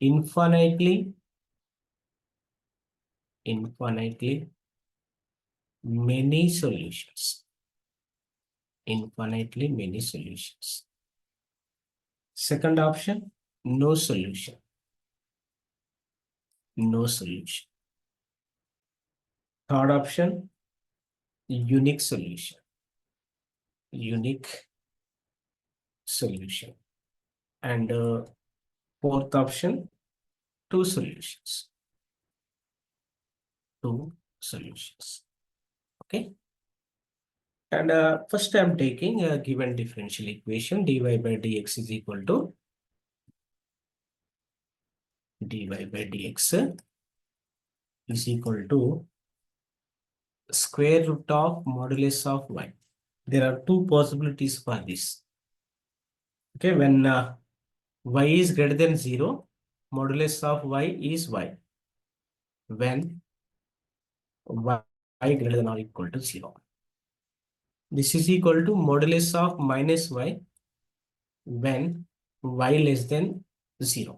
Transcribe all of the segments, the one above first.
infinitely many solutions. Infinitely many solutions. Second option, no solution. No solution. Third option, unique solution. Unique solution. And fourth option, two solutions. Two solutions. Okay. And first I'm taking a given differential equation dy by dx is equal to dy by dx is equal to square root of modulus of y. There are two possibilities for this. Okay, when y is greater than 0, modulus of y is y. When y greater than or equal to 0. This is equal to modulus of minus y when y less than 0.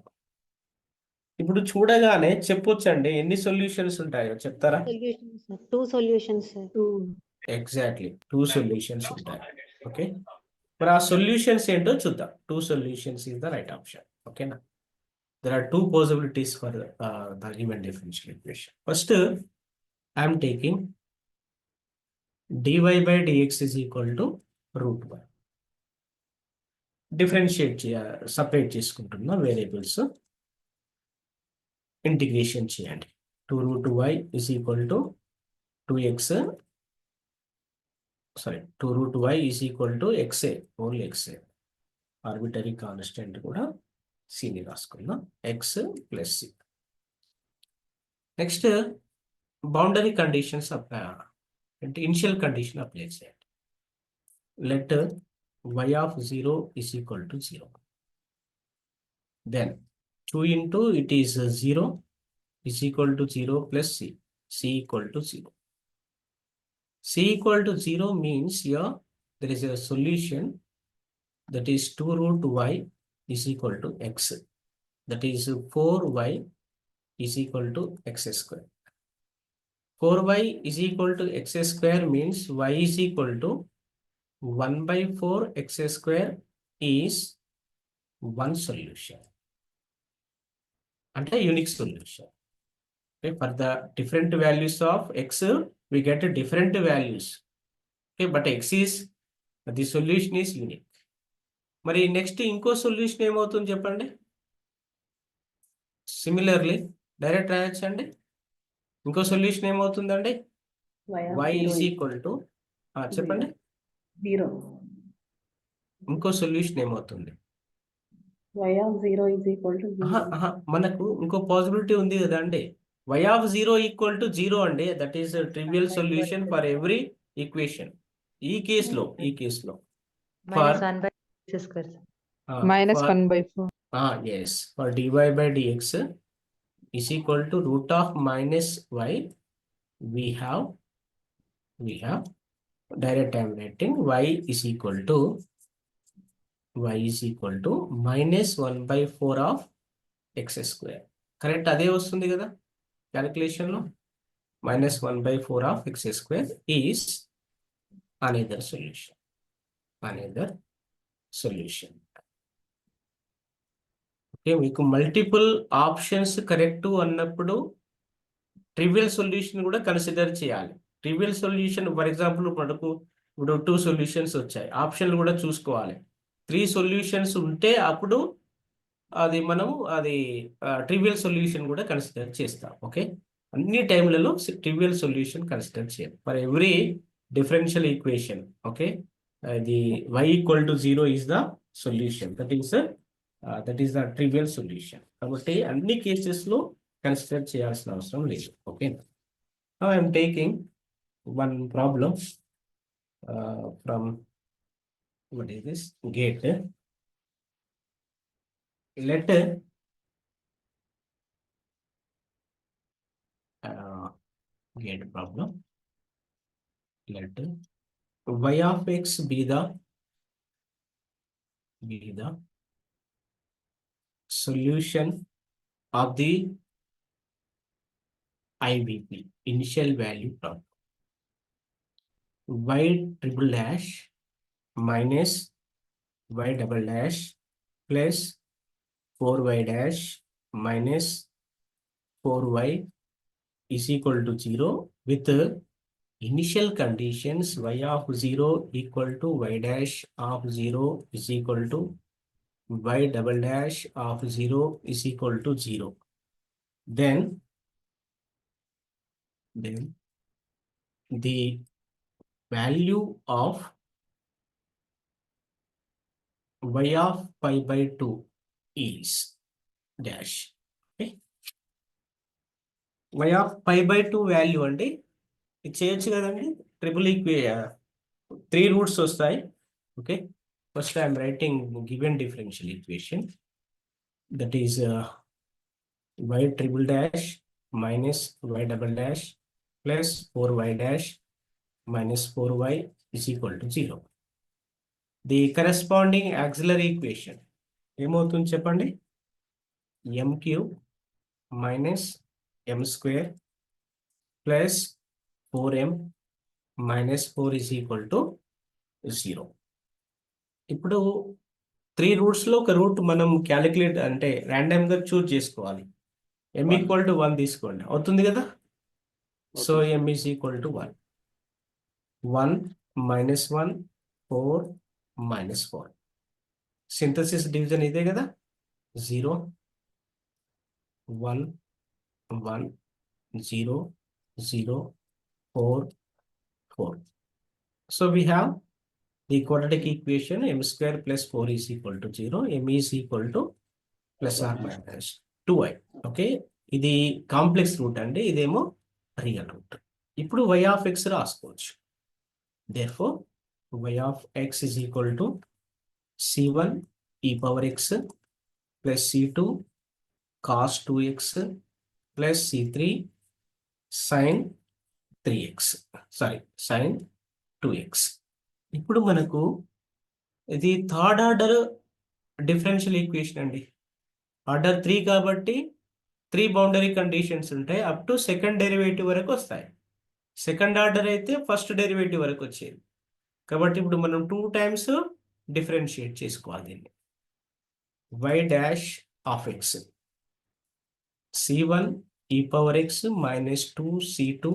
ఇప్పుడు చూడగానే చెప్పొచ్చండి ఎన్ని solutions ఉంటాయో చెప్తారా? Two solutions, sir. Exactly 2 solutions ఉంటాయి. Okay, మరి ఆ solutions ఏంటో చూద్దాం. 2 solutions is the right option. ఓకేనా? There are two possibilities for the given differential equation. First, I am taking dy by dx is equal to root 1. Differentiate separate చేసుకుంటున్న variables integration చేయండి. 2 root y is equal to 2x. Sorry, 2 root y is equal to xa, only xa. Arbitrary constant కూడా c ని రాసుకుందాం, x plus c. Next boundary conditions apply, అంటే initial condition apply చేయండి. Let y of 0 is equal to 0. Then 2 into it is 0 is equal to 0 plus c. c equal to 0. c equal to 0 means here there is a solution, that is 2 root y is equal to x. That is 4y is equal to x square. 4y is equal to x square means y is equal to 1 by 4 x square is one solution. And a unique solution. Okay, for the different values of x, we get different values. Okay, but x is, the solution is unique. మరి next ఇంకో solution ఏమవుతుంది చెప్పండి? Similarly direct రాయొచ్చండి. ఇంకో solution ఏమవుతుందండి? y is equal to చెప్పండి 0. ఇంకో solution ఏమవుతుంది? y of 0 is equal to 0. మనకు ఇంకో పాసిబిలిటీ ఉంది కదా అండి, y of 0 ఈక్వల్ టు 0 అండి. That is trivial solution for every equation. ఈ కేసులో Minus 1 by x square. Minus 1 by 4. Yes, for dy by dx is equal to root of minus y. We have direct I am writing y is equal to minus 1 by 4 of x square. Correct, అదే వస్తుంది కదా calculation లో. minus 1 by 4 of x square is another solution. Okay, మీకు multiple options correct అన్నప్పుడు trivial solution కూడా consider చేయాలి. Trivial solution for example మనకు ఇప్పుడు 2 సొల్యూషన్స్ వచ్చాయి, ఆప్షన్లు కూడా చూసుకోవాలి. 3 సొల్యూషన్స్ ఉంటే అప్పుడు మనం ట్రివియల్ సొల్యూషన్ కూడా కన్సిడర్ చేస్తాం. ఓకే, అన్ని టైంలలో ట్రివియల్ సొల్యూషన్ కన్సిడర్ చేయాలి for every differential equation. Okay, the y equal to 0 is the solution. That is the trivial solution. కాబట్టి అన్ని కేసెస్ లో కన్సిడర్ చేయాల్సిన అవసరం లేదు. Okay, now I am taking one problem from what is this gate. Let gate problem. Let y of x be the solution of the IVP, initial value term. Y triple dash minus y double dash plus 4y dash minus 4y is equal to 0 with initial conditions y of 0 equal to y dash of 0 is equal to y double dash of 0 is equal to 0. Then the value of y of pi by 2 is dash. Okay. y of pi by 2 value అండి ఇది చేయొచ్చు కదండి triple three roots వస్తాయి okay first I'm writing given differential equation that is y triple dash minus y double dash plus 4y dash minus 4y is equal to 0. The corresponding auxiliary equation ఏమవుతుంది చెప్పండి m cube minus m square plus 4m minus 4 is equal to 0. ఇప్పుడు three రూట్స్లో ఒక route మనం calculate అంటే ర్యాండమ్గా choose చేసుకోవాలి m equal to 1 తీసుకోండి అవుతుంది కదా so m is equal to 1 1 minus 1 4 minus 4 synthesis division ఇదే కదా 0 1 1 0 0 4 4 so we have the quadratic equation m square plus 4 is equal to 0 m is equal to plus or minus 2i okay ఇది complex route అండి ఇదేమో real route ఇప్పుడు y of x రాసుకోవచ్చు therefore y of x is equal to c1 e power x plus c2 cos 2x plus c3 sin 3x sorry sin 2x ఇప్పుడు మనకు ఇది third order differential equation అండి order 3 కాబట్టి 3 boundary conditions ఉంటాయి up to second derivative వరకు వస్తాయి second order అయితే first derivative వరకు వచ్చేది కాబట్టి ఇప్పుడు మనం 2 టైమ్స్ డిఫరెన్షియేట్ చేసుకోవాలి దీన్ని y dash of x c1 e power x minus 2 c2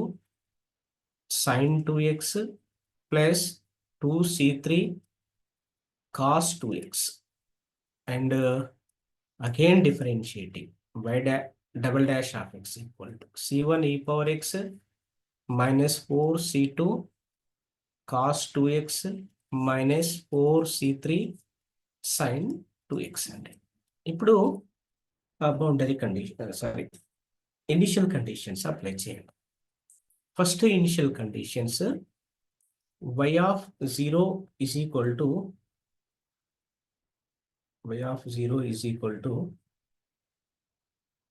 sin 2x plus 2 c3 cos 2x and again differentiating y double dash of x equal to c1 e power x minus 4 c2 cos 2x minus 4 c3 sin 2x అండి ఇప్పుడు boundary condition sorry initial conditions apply చేయండి first initial conditions y of 0 is equal to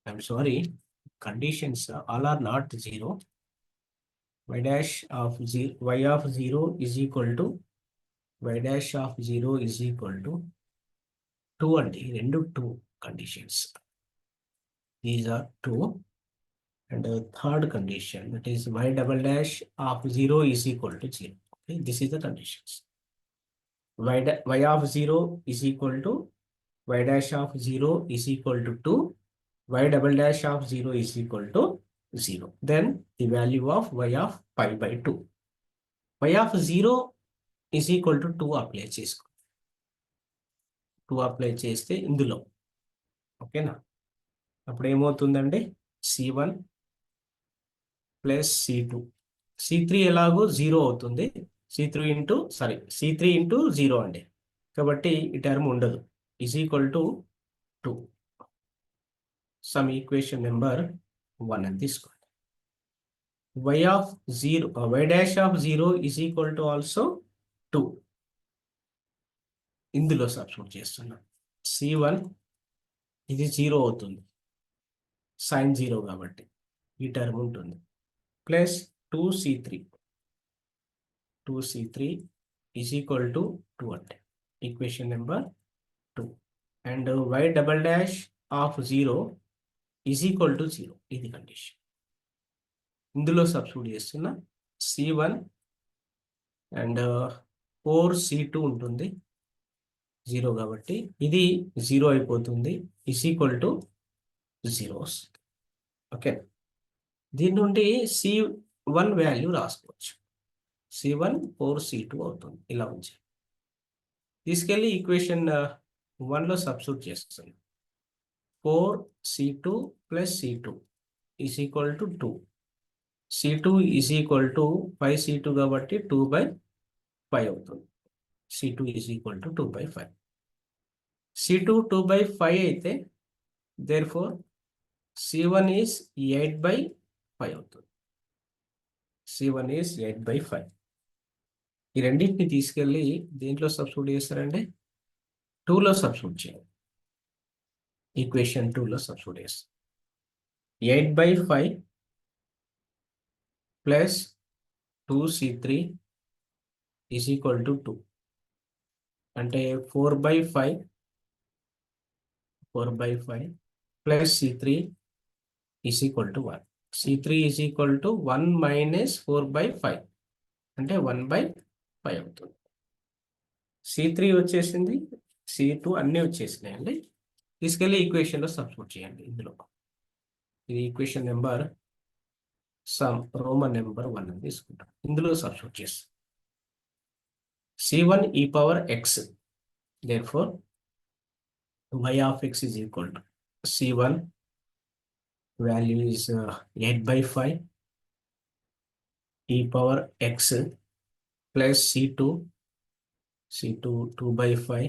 I'm sorry conditions all are not 0 y dash of 0 y of 0 is equal to y dash of 0 is equal to 2 అండి రెండు 2 conditions these are 2 and third condition that is y double dash of 0 is equal to 0 okay this is the conditions y of 0 is equal to y dash of 0 is equal to 2 y double dash of 0 is equal to 0 then the value of y of pi by 2 y of 0 is equal to 2 apply చేసుకో 2 apply చేస్తే ఇందులో ఓకేనా అప్పుడు ఏమవుతుందండి c1 plus c2 c3 ఎలాగో 0 అవుతుంది c3 into 0 అండి కాబట్టి ఈ టర్మ్ ఉండదు is equal to 2 some equation number 1 అని తీసుకోండి y dash of 0 is equal to also 2 ఇందులో సబ్స్టిట్యూట్ చేస్తున్నాం c1 ఇది 0 అవుతుంది sin 0 కాబట్టి ఈ టర్మ్ ఉంటుంది plus 2c3 is equal to 2 అంటే equation number 2 and y double dash of 0 is equal to 0. ఇది కండిషన్. ఇందులో సబ్స్టిట్యూట్ చేస్తున్న C1 అండ్ 4C2 ఉంటుంది 0 కాబట్టి ఇది 0 అయిపోతుంది. Is equal to 0. ఓకే, దీని నుండి C1 వాల్యూ రాసుకోవచ్చు. C1 4C2 అవుతుంది. ఇలా ఉంచి తీసుకెళ్ళి ఈక్వేషన్ 1లో సబ్స్టిట్యూట్ చేస్తుంది. 4C2 plus C2 is equal to 2. C2 is equal to 5C2 కాబట్టి 2/5 అవుతుంది. C2 is equal to 2/5. C2 2/5 అయితే therefore C1 ఈజ్ 8/5 అవుతుంది. C1 is 8/5. ఈ రెండింటిని తీసుకెళ్ళి దేంట్లో సబ్స్టిట్యూట్ చేస్తారంటే 2లో సబ్స్టిట్యూట్ చేయాలి. ఈక్వేషన్ 2లో సబ్స్టిట్యూట్ చేస్తాం. 8/5 plus 2C3 is equal to 2 అంటే 4/5 plus C3 is equal to 1. C3 is equal to 1 minus 4/5 అంటే 1/5 అవుతుంది. C3 వచ్చేసింది, C2 అన్నీ వచ్చేసినాయండి. తీసుకెళ్ళి ఈక్వేషన్లో సబ్స్టిట్యూట్ చేయండి. ఇందులో ఇది ఈక్వేషన్ నెంబర్ రోమన్ నెంబర్ 1 అని తీసుకుంటాం. ఇందులో సబ్స్టిట్యూట్ చేస్తాం. C1 e power x, therefore y of x is equal to C1 value is 8/5 e power x plus C2 2/5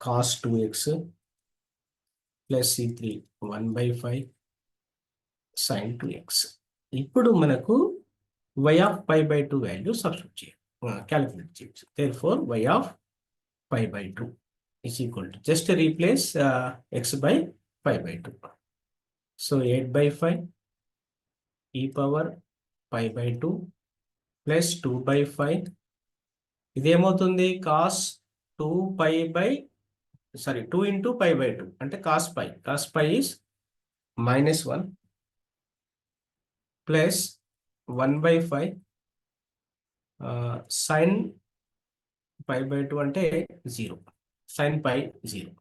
cos 2x plus C3 1/5 sin 2x. ఇప్పుడు మనకు y of pi/2 value substitute చేయాలి, calculate చేయొచ్చు. therefore y of pi/2 is equal to just replace x by pi/2. so 8/5 e power pi/2 plus 2/5 ఇదేమవుతుంది cos 2 into pi/2 అంటే cos pi is -1 plus 1/5 sin pi/2 అంటే 0, sin pi 0.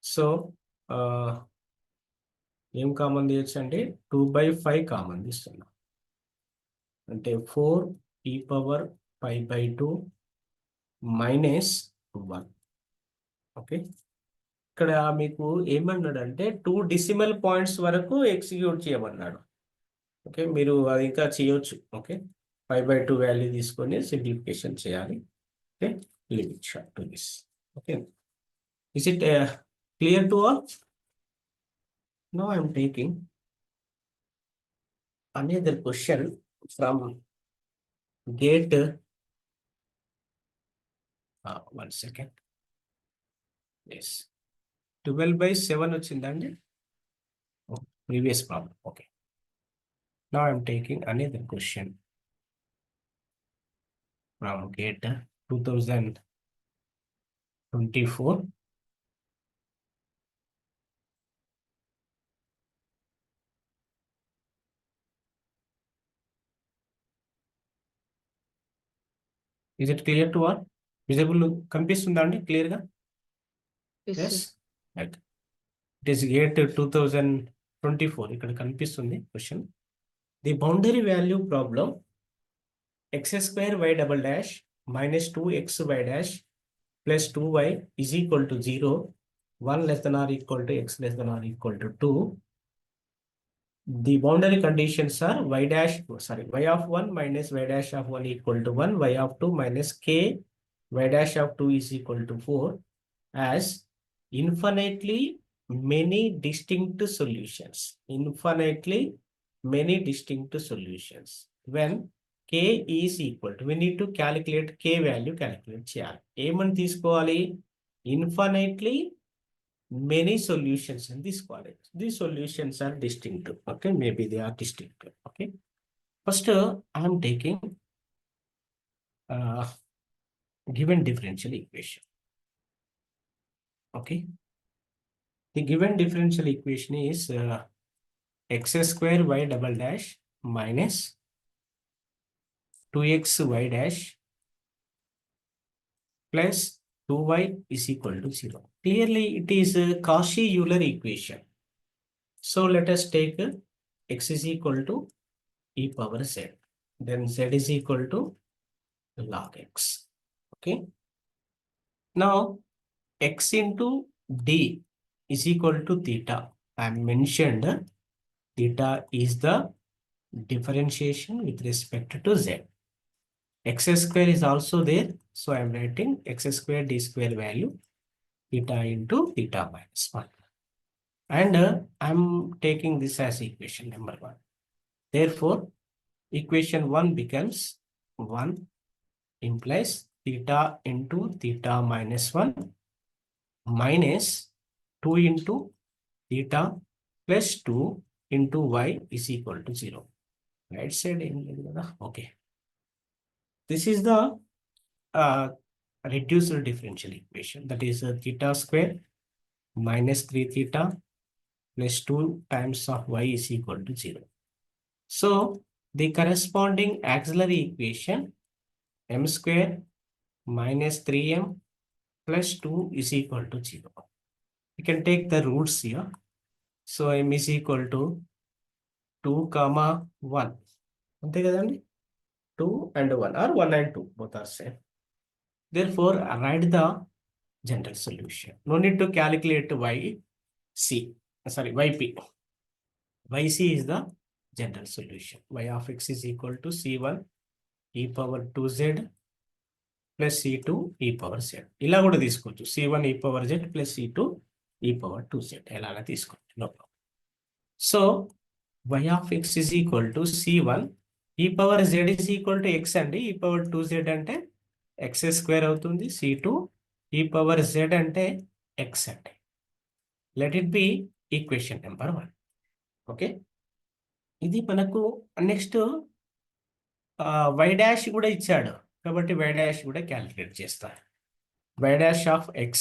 So ఏం common తీయచ్చు అంటే 2/5 common తీస్తున్నాం అంటే 4 e power pi/2 -1. Okay, ఇక్కడ మీకు ఏమన్నాడంటే 2 డెసిమల్ పాయింట్స్ వరకు ఎగ్జిక్యూట్ చేయమన్నాడు. ఓకే, మీరు అది ఇంకా చేయొచ్చు. ఓకే, pi/2 వాల్యూ తీసుకొని సింప్లిఫికేషన్ చేయాలి. Okay, limit short to this. Okay, is it clear to all? Now I'm taking another question from gate 1 second. yes 12/7 వచ్చిందండి previous problem. okay, now I'm taking another question from gate 2024. is it clear to all? visible కనిపిస్తుందా అండి clear గా? Yes, yes sir. right, it is gate 2024. ఇక్కడ కనిపిస్తుంది question. The boundary value problem x² y double dash minus 2xy dash plus 2y is equal to 0, 1 less than or equal to x less than or equal to 2. The boundary conditions are y of 1 minus y dash of 1 equal to 1, y of 2 minus k y dash of 2 is equal to 4 as infinitely many distinct solutions. Infinitely many distinct solutions. When k is equal to, we need to calculate k value, calculate చేయాలి. ఏమని తీసుకోవాలి? Infinitely many solutions అని తీసుకోవాలి. These solutions are distinct. Okay, maybe they are distinct. Okay, first I am taking given differential equation. Okay, The given differential equation is x square y double dash minus 2xy dash plus 2y is equal to 0. Clearly, it is a Cauchy-Euler equation. So let us take x is equal to e power z. Then z is equal to log x. Okay. Now, x into d is equal to theta. I mentioned theta is the differentiation with respect to z. X square is also there. So I am writing x square d square value theta into theta minus 1. And I'm taking this as equation number 1. Therefore, equation 1 becomes 1 implies theta into theta minus 1 minus 2 into theta plus 2 into y is equal to 0. Right side, okay. This is the reduced differential equation, that is theta square minus 3 theta plus 2 times of y is equal to 0. So the corresponding auxiliary equation m square minus 3m plus 2 is equal to 0. You can take the roots here. So m is equal to 2, 1. Ante kadandi? 2 and 1 or 1 and 2 both are same. Therefore, write the general solution. No need to calculate yp. Yc is the general solution. Y of x is equal to c1 e power 2z plus c2 e power z. ఇలా కూడా తీసుకోవచ్చు. c1 e power z plus c2 e power 2z. ఎలాగా తీసుకోవచ్చు. No problem. So, y of x is equal to c1 e power z is equal to x అండి. e power 2z అంటే x square అవుతుంది. c2 e power z అంటే x అండి. Let it be equation number 1. Okay. ఇది మనకు next y dash కూడా ఇచ్చాడు కాబట్టి y డాష్ కూడా క్యాలిక్యులేట్ చేస్తారు. y dash of x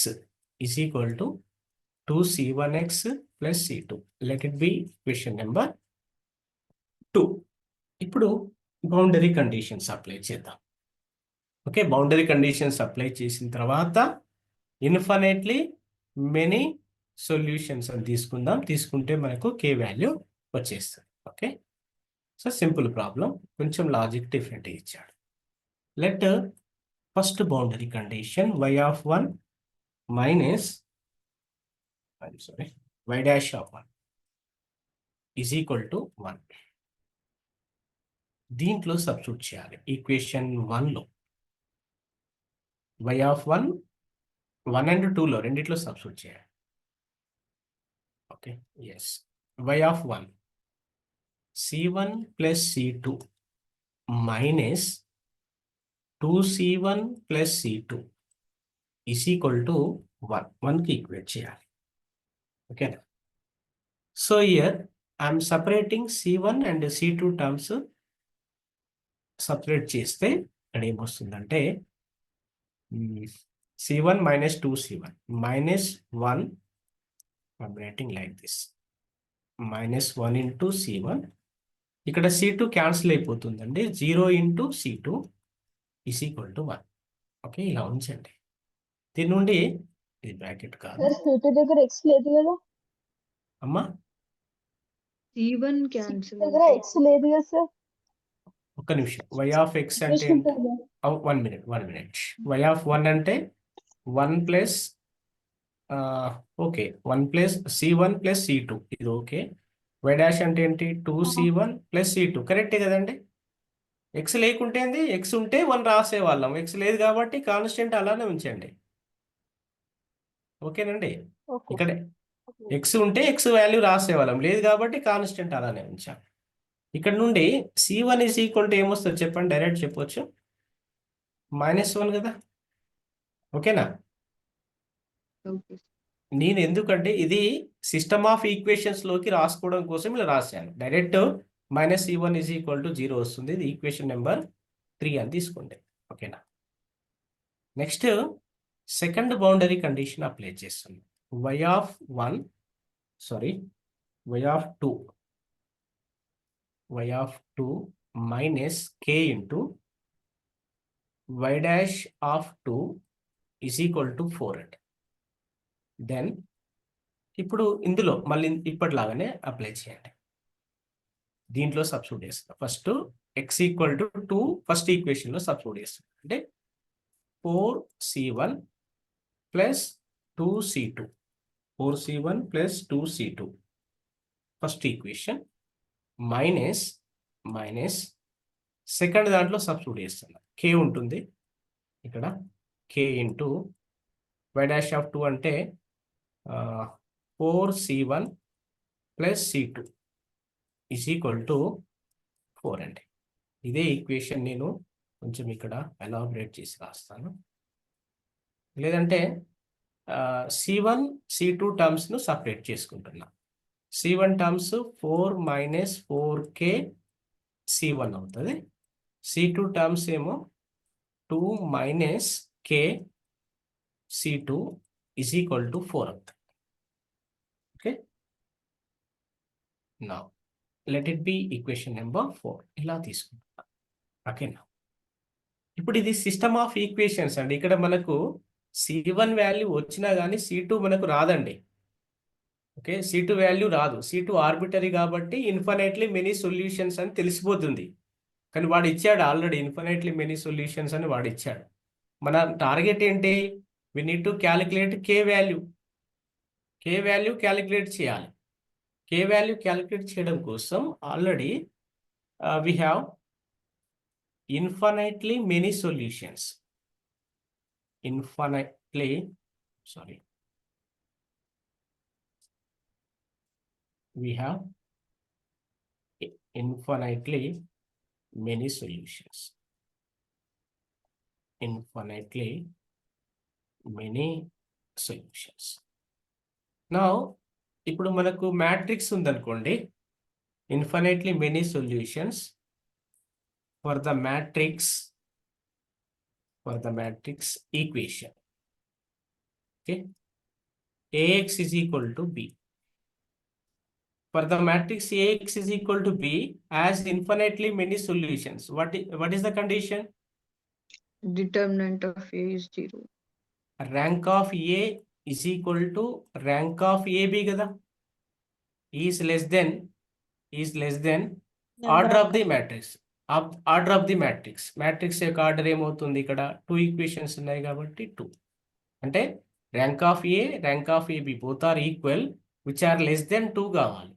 is equal to 2c1x plus c2. Let it be equation number 2. ఇప్పుడు బౌండరీ కండిషన్స్ అప్లై చేద్దాం. ఓకే, బౌండరీ కండిషన్స్ అప్లై చేసిన తర్వాత ఇన్ఫినిట్లీ మెనీ సొల్యూషన్స్ అని తీసుకుందాం. తీసుకుంటే మనకు k వాల్యూ వచ్చేస్తుంది. ఓకే, సో సింపుల్ ప్రాబ్లం, కొంచెం లాజిక్ డిఫరెంట్ ఇచ్చాడు. Let first boundary condition y of 1 minus y dash of 1 is equal to 1. దీంట్లో సబ్స్టిట్యూట్ చేయాలి. ఈక్వేషన్ 1లో y ఆఫ్ 1 అండ్ 2లో రెండిట్లో సబ్స్టిట్యూట్ చేయాలి. Okay, yes. y of 1 c1 plus c2 minus 2c1 plus c2 is equal to 1. 1కి equate చేయాలి. ఓకేనా? So here I'm separating c1 and c2 terms. Separate చేస్తే ఇక్కడ ఏమొస్తుందంటే c1 minus 2c1 minus 1, I'm writing like this, minus 1 into c1. ఇక్కడ c2 cancel అయిపోతుందండి. 0 into c2 is equal to 1. Okay, ఇలా ఉంచండి. దీని నుండి ఇది బ్రాకెట్ కాదు దగ్గర x లేదు కదా అమ్మా, C1 cancel. దగ్గర x లేదు కదా సార్. ఒక్క నిమిషం. y ఆఫ్ x అంటే 1 minute. y ఆఫ్ 1 అంటే 1 plus okay 1 plus c1 plus c2 ఇది ఓకే. y డాష్ అంటే ఏంటి? 2c1 ప్లస్ c2 కరెక్టే కదండి. ఎక్స్ లేకుంటే ఏంది? ఎక్స్ ఉంటే 1 రాసేవాళ్ళం. ఎక్స్ లేదు కాబట్టి కాన్స్టెంట్ అలానే ఉంచండి. ఓకేనండి. ఇక్కడ ఎక్స్ ఉంటే ఎక్స్ వాల్యూ రాసేవాళ్ళం, లేదు కాబట్టి కాన్స్టెంట్ అలానే ఉంచాం. ఇక్కడ నుండి c1 ఈజ్ ఈక్వల్ టు ఏమొస్తుంది చెప్పండి, డైరెక్ట్ చెప్పొచ్చు. -1 కదా. ఓకేనా? Okay. నేను ఎందుకంటే ఇది సిస్టమ్ ఆఫ్ ఈక్వేషన్స్ లోకి రాసుకోవడం కోసం ఇలా రాశాను. Direct -c1 is equal to 0 వస్తుంది. ఇది ఈక్వేషన్ నెంబర్ 3 అని తీసుకోండి. ఓకేనా? Next second boundary condition apply చేస్తుంది. y of 1 sorry y of 2 minus k into y dash of 2 is equal to 4 అండి. దెన్ ఇప్పుడు ఇందులో మళ్ళీ ఇప్పటిలాగానే అప్లై చేయండి. దీంట్లో సబ్స్టిట్యూట్ చేస్తాం. First x equal to 2 first ఈక్వేషన్లో సబ్స్టిట్యూట్ చేస్తాం. అంటే 4c1 plus 2c2 4c1 plus 2c2 first equation minus second దాంట్లో సబ్స్టిట్యూట్ చేస్తాను. k ఉంటుంది ఇక్కడ, k into y dash of 2 అంటే 4c1 plus c2 is equal to 4 అండి. ఇదే ఈక్వేషన్ నేను కొంచెం ఇక్కడ ఎలాబరేట్ చేసి రాస్తాను. లేదంటే c1 c2 టర్మ్స్ను సపరేట్ చేసుకుంటున్నా. c1 terms 4 minus 4k c1 అవుతుంది. c2 టర్మ్స్ ఏమో 2 minus k c2 is equal to 4 అవుతుంది. ఓకే, నా let it be equation number 4 ఇలా తీసుకుంటున్నా. ఓకేనా, ఇప్పుడు ఇది సిస్టమ్ ఆఫ్ ఈక్వేషన్స్ అండి. ఇక్కడ మనకు c1 వాల్యూ వచ్చినా కానీ c2 మనకు రాదండి. ఓకే, c2 వాల్యూ రాదు. c2 ఆర్బిటరీ కాబట్టి ఇన్ఫినైట్లీ మెనీ సొల్యూషన్స్ అని తెలిసిపోతుంది. కానీ వాడు ఇచ్చాడు ఆల్రెడీ ఇన్ఫినైట్లీ మెనీ సొల్యూషన్స్ అని వాడు ఇచ్చాడు. మన టార్గెట్ ఏంటి? We need to calculate k value calculate చేయాలి. k వాల్యూ క్యాలిక్యులేట్ చేయడం కోసం already we have infinitely many solutions. We have infinitely many solutions. Now, ఇప్పుడు మనకు మ్యాట్రిక్స్ ఉందనుకోండి, infinitely many solutions for the matrix equation. Okay, ax is equal to b. For the matrix ax is equal to b has infinitely many solutions. What is the condition? Determinant of A is 0. Rank of a is equal to rank of ab కదా. is less than order of the matrix. Order of the matrix యొక్క order ఏమవుతుంది? ఇక్కడ 2 equations ఉన్నాయి కాబట్టి 2. అంటే rank of A, rank of AB both are equal which are less than 2 కావాలి.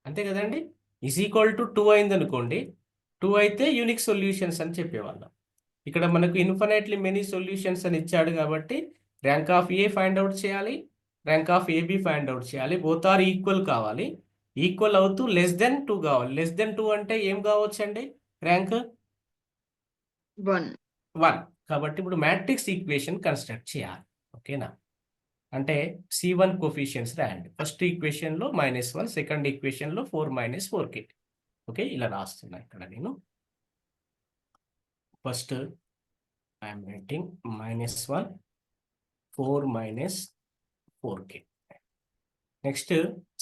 అంతే కదండి. ఈజ్ ఈక్వల్ టు 2 అయింది అనుకోండి, 2 అయితే యూనిక్ సొల్యూషన్స్ అని చెప్పేవాళ్ళం. ఇక్కడ మనకు ఇన్ఫినైట్లీ మెనీ సొల్యూషన్స్ అని ఇచ్చాడు కాబట్టి rank of A find out చేయాలి, rank of AB find out చేయాలి. బోత్ ఆర్ ఈక్వల్ కావాలి. ఈక్వల్ అవుతూ లెస్ దెన్ 2 కావాలి. లెస్ దెన్ 2 అంటే ఏం కావచ్చు అండి? ర్యాంక్ 1 కాబట్టి ఇప్పుడు మ్యాట్రిక్స్ ఈక్వేషన్ కన్స్ట్రక్ట్ చేయాలి. ఓకేనా, అంటే c1 కోఫిషియన్స్ రాయండి. ఫస్ట్ ఈక్వేషన్లో -1, సెకండ్ ఈక్వేషన్లో 4 - 4k. ఓకే, ఇలా రాస్తున్నా ఇక్కడ నేను. First I'm writing -1 4 - 4k. Next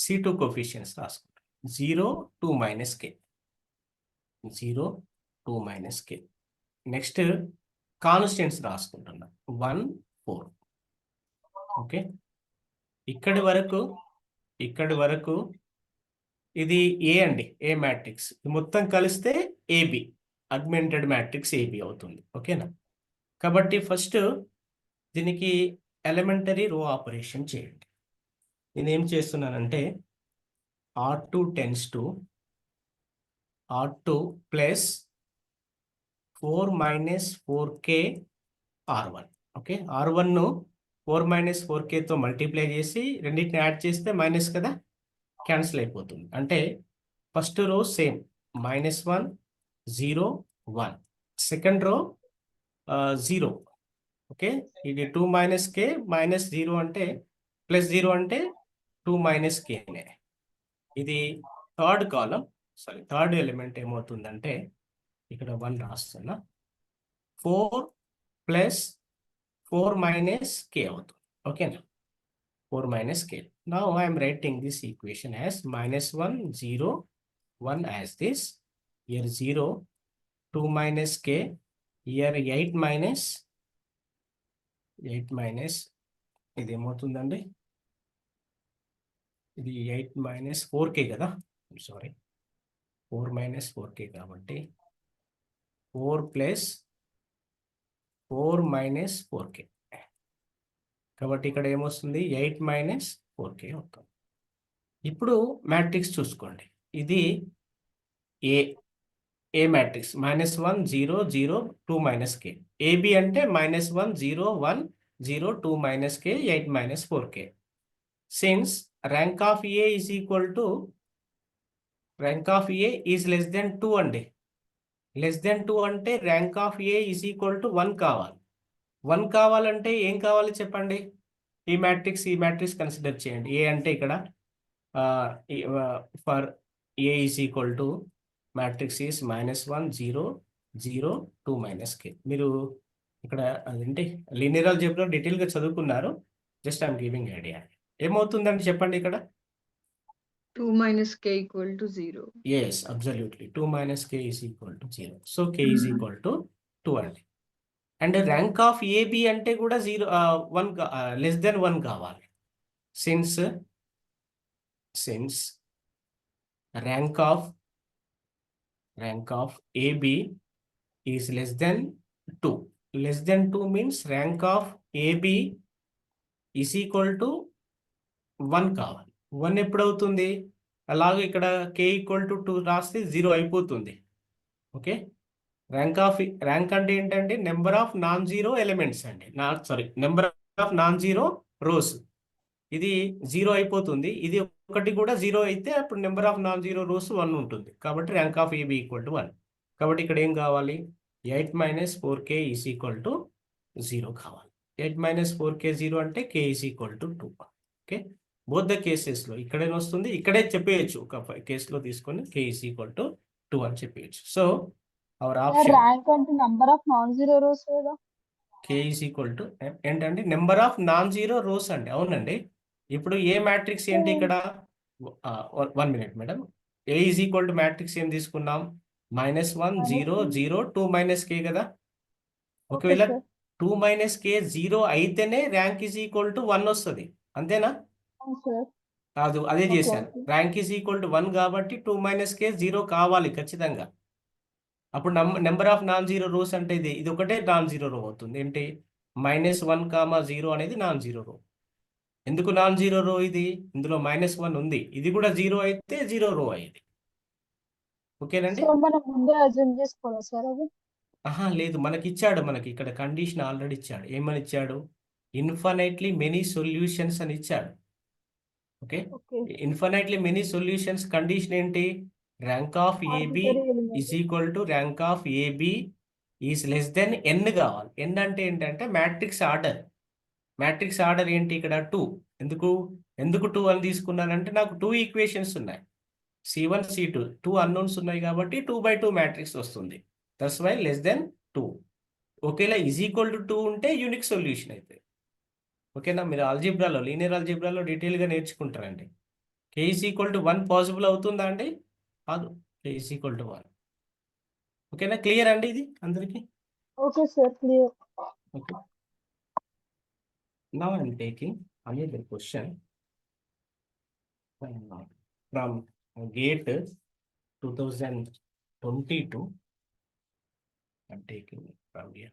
c2 coefficients రాసుకుంటాం. 0 2 - k 0 2 - k. నెక్స్ట్ కాన్స్టెంట్స్ రాసుకుంటున్నా 1 4. ఓకే, ఇక్కడి వరకు ఇది ఏ అండి, ఏ మ్యాట్రిక్స్. మొత్తం కలిస్తే ఏబి, అగ్మెంటెడ్ మ్యాట్రిక్స్ ఏబి అవుతుంది. ఓకేనా, కాబట్టి ఫస్ట్ దీనికి ఎలిమెంటరీ రో ఆపరేషన్ చేయండి. నేనేం చేస్తున్నానంటే R2 tends to R2 plus 4 - 4k R1. Okay, R1ను 4 - 4kతో multiply చేసి రెండింటిని యాడ్ చేస్తే మైనస్ కదా, క్యాన్సిల్ అయిపోతుంది. అంటే first row same -1 0 1, second row 0. Okay, ఇది 2 - k -0 అంటే +0 అంటే 2 - k. ఇది థర్డ్ కాలం, థర్డ్ ఎలిమెంట్ ఏమవుతుందంటే ఇక్కడ 1 రాస్తున్నా, 4 + 4 - k అవుతుంది. ఓకేనా, 4 - k. Now I am writing this equation as -1, 0, 1 as this. Here 0, 2 minus k. Here 8 minus ఇది ఏమవుతుందండి? ఇది 8 minus 4k కదా, సారీ 4 minus 4k కాబట్టి 4 plus 4 minus 4k కాబట్టి ఇక్కడ ఏమొస్తుంది? 8 minus 4k అవుతుంది. ఇప్పుడు మ్యాట్రిక్స్ చూసుకోండి. ఇది ఏ మ్యాట్రిక్స్ -1 0 0 2 minus k. ఏబి అంటే -1 0 1 0 2 minus k 8 minus 4k. Since rank of A is equal to less than 2 అండి. లెస్ దెన్ 2 అంటే rank of A is equal to 1 కావాలి. 1 కావాలంటే ఏం కావాలి చెప్పండి? ఈ మ్యాట్రిక్స్ కన్సిడర్ చేయండి. ఏ అంటే ఇక్కడ for a is equal to matrix is -1 0 0 2 minus k. మీరు ఇక్కడ అదేంటి లీనియర్ ఆల్జీబ్రా డీటెయిల్గా చదువుకున్నారు. Just I'm giving idea. ఏమవుతుందండి చెప్పండి ఇక్కడ? 2 minus k equal to 0. Yes, absolutely. 2 minus k is equal to 0. So k is equal to 2 అండి. And rank of AB అంటే కూడా 1 లెస్ దెన్ 1 కావాలి. Since rank of AB is less than 2. Less than 2 means rank of AB is equal to 1 కావాలి. 1 ఎప్పుడవుతుంది? అలాగే ఇక్కడ k equal to 2 రాస్తే 0 అయిపోతుంది. Okay, rank అంటే ఏంటంటే number of non zero elements అండి. Number of non zero rows. ఇది 0 అయిపోతుంది. ఇది ఒకటి కూడా 0 అయితే అప్పుడు number of non zero rows 1 ఉంటుంది. కాబట్టి rank of AB equal to 1. కాబట్టి ఇక్కడ ఏం కావాలి? 8 minus 4k is equal to 0 కావాలి. 8 minus 4k 0 అంటే k is equal to 2. Okay, both the కేసెస్లో ఇక్కడే వస్తుంది, ఇక్కడే చెప్పేయచ్చు. ఒక కేసులో తీసుకొని k ఈజ్ ఈక్వల్ టు 2 అని చెప్పేయచ్చు. సో అవర్ ఆప్షన్ ర్యాంక్ అంటే number of non zero rose కదా. k ఈజ్ ఈక్వల్ టు ఏంటండి? Number of non zero rose అండి. అవునండి. ఇప్పుడు ఏ మ్యాట్రిక్స్ ఏంటి ఇక్కడ? 1 minute madam. A is equal to matrix ఏం తీసుకున్నాం? -1 0 0 2 minus k కదా. ఒకవేళ 2 minus k 0 అయితేనే ర్యాంక్ ఈజ్ ఈక్వల్ టు 1 వస్తుంది. అంతేనా? కాదు, అదే చేశాను. ర్యాంక్ ఈజ్ ఈక్వల్ టు 1 కాబట్టి 2 minus k 0 కావాలి ఖచ్చితంగా. అప్పుడు number of non zero rose అంటే ఇది ఒకటే నాన్ జీరో రో అవుతుంది. ఏంటి? -1, 0 అనేది నాన్ జీరో రో. ఎందుకు నాన్ జీరో రో? ఇది ఇందులో -1 ఉంది. ఇది కూడా 0 అయితే 0 రో అయ్యేది. ఓకేనండి. సో మనం ముందే అజ్యూమ్ చేసుకోవాలి సార్ అది. లేదు, మనకి ఇక్కడ కండిషన్ ఆల్రెడీ ఇచ్చాడు. ఏమని ఇచ్చాడు? ఇన్ఫినైట్లీ మెనీ సొల్యూషన్స్ అని ఇచ్చాడు. Okay, infinitely many solutions condition ఏంటి? Rank of AB is equal to rank of AB is less than n కావాలి. n అంటే ఏంటంటే మ్యాట్రిక్స్ ఆర్డర్ ఏంటి ఇక్కడ? 2. ఎందుకు 2 అని తీసుకున్నానంటే నాకు 2 ఈక్వేషన్స్ ఉన్నాయి. C1 C2 2 అన్నోన్స్ ఉన్నాయి కాబట్టి 2/2 మ్యాట్రిక్స్ వస్తుంది. That's why less than 2. ఒకేలా ఈజ్ ఈక్వల్ టు 2 ఉంటే యూనిక్ సొల్యూషన్ అయితే. ఓకేనా? మీరు ఆల్జీబ్రాలో లీనియర్ ఆల్జీబ్రాలో డీటెయిల్గా నేర్చుకుంటారండి. k is equal to 1 possible అవుతుందా అండి? కాదు, k ఈజ్ ఈక్వల్ టు 1. ఓకేనా? క్లియర్ అండి ఇది అందరికీ? Okay sir, clear. Okay, now I'm taking another question from GATE 2022. I'm taking from here.